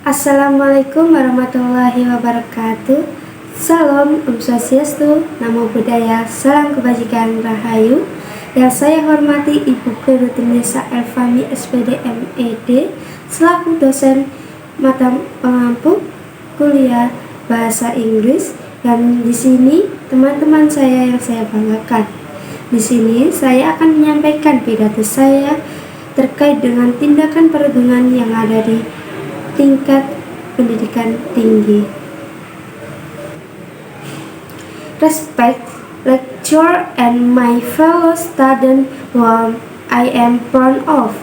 Assalamualaikum warahmatullahi wabarakatuh. Salam Om Swastiastu, Namo Buddhaya, Salam Kebajikan Rahayu. Yang saya hormati Ibu Guru Tinesa Elfami SPD MED selaku dosen mata pengampu kuliah bahasa Inggris, dan di sini teman-teman saya yang saya banggakan. Di sini saya akan menyampaikan pidato saya terkait dengan tindakan perundungan yang ada di tingkat pendidikan tinggi. Respect, lecturer, and my fellow students whom I am proud of.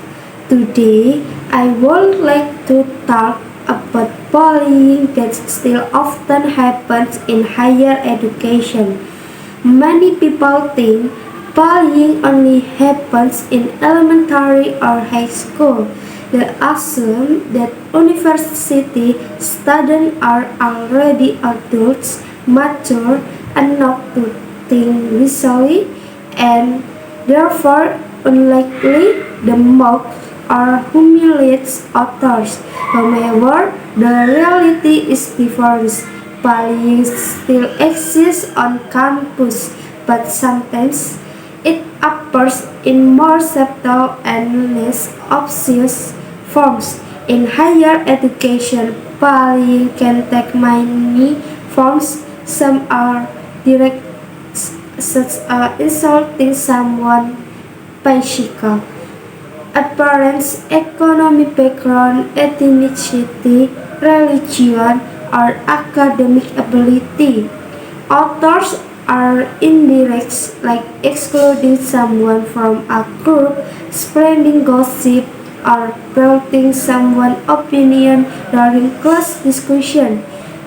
Today, I would like to talk about bullying that still often happens in higher education. Many people think bullying only happens in elementary or high school. They assume that university students are already adults, mature enough to think visually, and therefore unlikely to mock or humiliate others. However, the reality is different. Bullying still exists on campus, but sometimes it appears in more subtle and less obvious forms. In higher education, bullying can take many forms. Some are direct, such as insulting someone, physical appearance, economic background, ethnicity, religion, or academic ability. Others are indirect, like excluding someone from a group, spreading gossip, or belting someone's opinion during class discussion.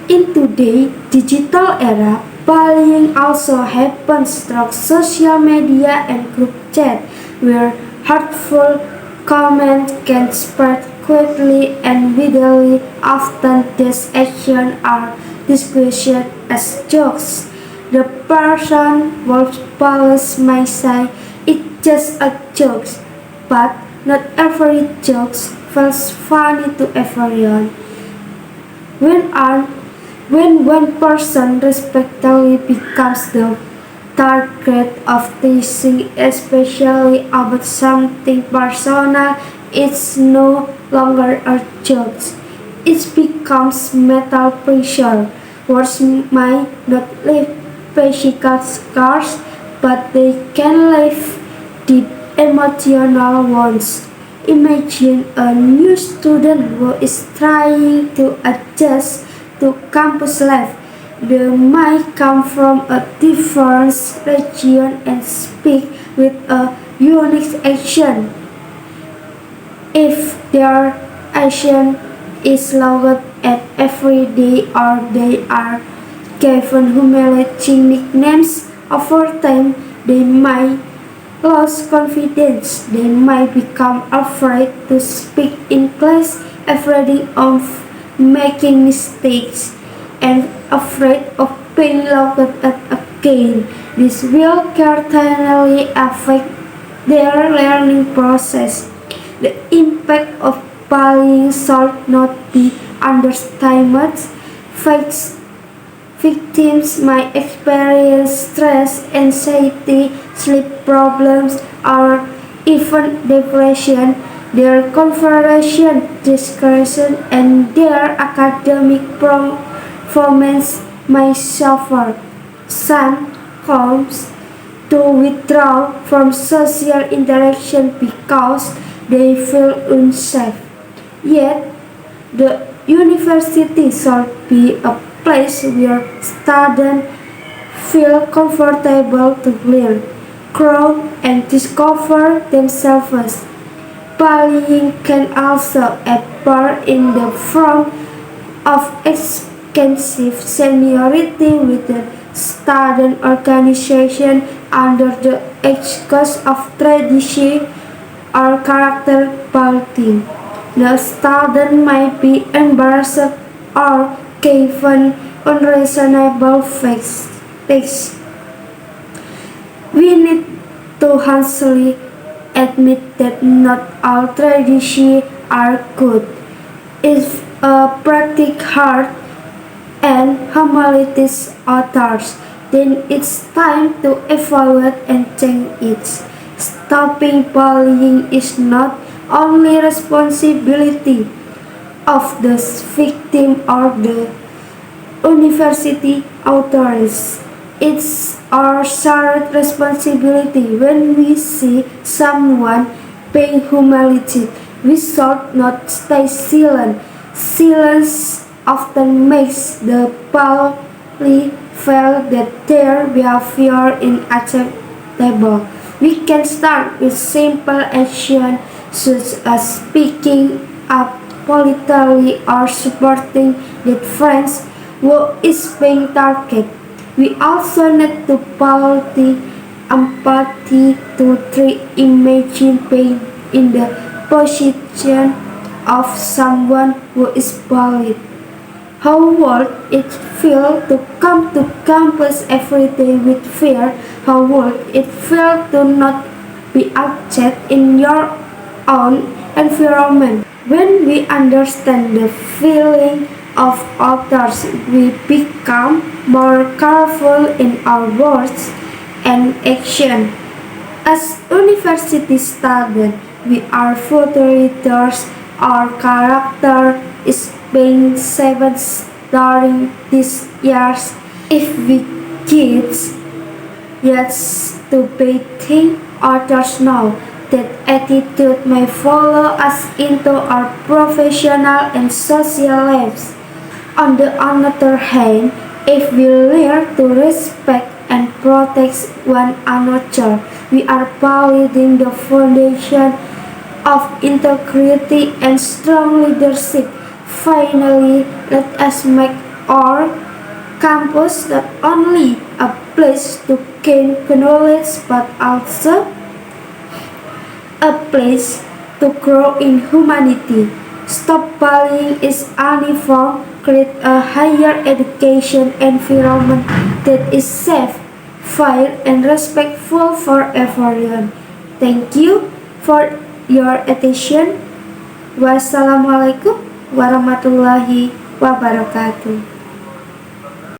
In today's digital era, bullying also happens through social media and group chat, where hurtful comments can spread quickly and widely. Often these actions are disguised as jokes. The person who bullies might say it's just a joke, but not every joke feels funny to everyone. When one person respectively becomes the target of teasing, especially about something personal, it's no longer a joke. It becomes mental pressure. Words might not leave physical scars, but they can leave deep emotional wounds. Imagine a new student who is trying to adjust to campus life. They might come from a different region and speak with a unique accent. If their accent is loud at every day, or they are given humiliating nicknames, over time they might lose confidence. They might become afraid to speak in class, afraid of making mistakes, and afraid of being laughed at again. This will certainly affect their learning process. The impact of bullying should not be underestimated. Victims might experience stress, anxiety, sleep problems, or even depression. Their conversation, discussion, and their academic performance may suffer. Some comes to withdraw from social interaction because they feel unsafe. Yet, the university should be a place where students feel comfortable to learn, grow, and discover themselves. Bullying can also appear in the form of extensive seniority within student organization under the excuse of tradition or character building. The student might be embarrassed or given unreasonable takes. We need to honestly admit that not all traditions are good. If practice hard and humanities authors, then it's time to evaluate and change it. Stopping bullying is not only responsibility of the victim or the university authorities. It's our shared responsibility when we see someone being humiliated. We should not stay silent. Silence often makes the bully feel that their behavior is unacceptable. We can start with simple action such as speaking up politically or supporting that friends who is being targeted. We also need to quality empathy to imagine being in the position of someone who is bullied. How would it feel to come to campus every day with fear? How would it feel to not be accepted in your own environment? When we understand the feeling of others, we become more careful in our words and action. As university students, we are future leaders. Our character is being shaped during these years. If we kids yet to be think others know that attitude may follow us into our professional and social lives. On the other hand, if we learn to respect and protect one another, we are building the foundation of integrity and strong leadership. Finally, let us make our campus not only a place to gain knowledge but also a place to grow in humanity. Stop bullying is uniform, create a higher education environment that is safe, fair, and respectful for everyone. Thank you for your attention. Wassalamualaikum warahmatullahi wabarakatuh.